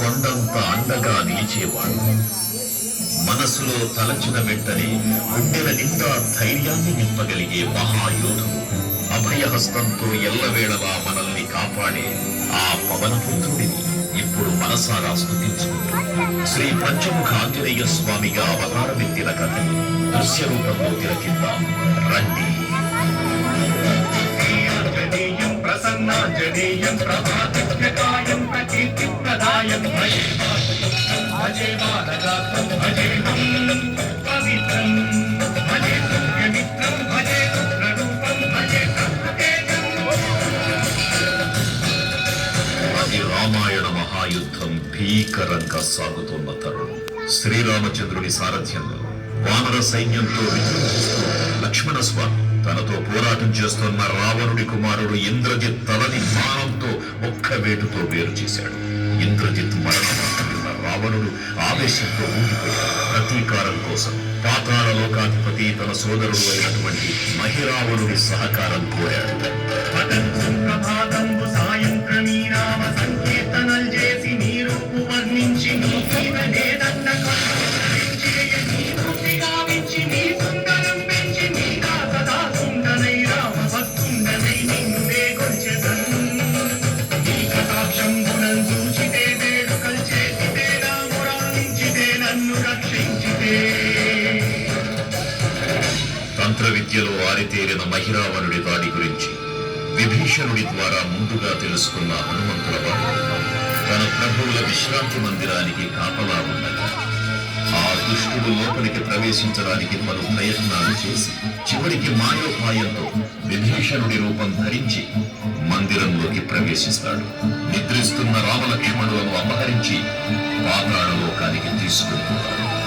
కొండంత అండగా నిలిచేవాడు. మనసులో తలచిన వెంటనే గుండెల నిండా ధైర్యాన్ని నింపగలిగే మహాయోధుడు, అభయహస్తంతో ఎల్లవేళలా మనల్ని కాపాడే ఆ పవనపుత్రుడిని ఇప్పుడు మనసారా స్తుతించుకుంటూ శ్రీ పంచముఖ ఆంజనేయ స్వామిగా అవతారమెత్తిన కథ దృశ్య రూపంలో తిలకిద్దాం రండి. ప్రసన్నాంజనేయం ప్రభాతజ్ఞకాయం ప్రకీర్తిప్రదాయం భజే బాలగాత్రం భజే పవిత్రం భజే పుణ్యమిత్రం భజే రుద్రరూపం భజే తేజం. అది రామాయణ మహాయుద్ధం భీకరంగా సాగుతున్న తరుణం. శ్రీరామచంద్రుని సారథ్యంలో వానర సైన్యంతో విజృంభిస్తూ లక్ష్మణ స్వామి తనతో పోరాటం చేస్తున్న రావణుడి కుమారుడు ఇంద్రజిత్ తలని బాణంతో ఒక్క వేటుతో వేరు చేశాడు. ఇంద్రజిత్ మరణవార్త విన్న రావణుడు ఆవేశంతో ఊగిపోయాడు. ప్రతీకారం కోసం పాతాళ లోకాధిపతి తన సోదరుడు అయినటువంటి మహిరావణుడి సహకారం కోరాడు. సంకీర్తనలు చేసి నీ రూపు వర్ణించి తంత్ర విద్యలో ఆరితేరిన మహిరావణుడి దాడి గురించి విభీషణుడి ద్వారా ముందుగా తెలుసుకున్న హనుమంతుల వారు తన ప్రభువుల విశ్రాంతి మందిరానికి కాపలా ఉన్నది. ఆ దుష్టుడు లోపలికి ప్రవేశించడానికి పలు ప్రయత్నాలు చేసి చివరికి మాయోపాయంతో విభీషణుడి రూపం ధరించి మందిరంలోకి ప్రవేశిస్తాడు. నిద్రిస్తున్న రామలక్ష్మణులను అపహరించి పాతాళ లోకానికి తీసుకుపోతాడు.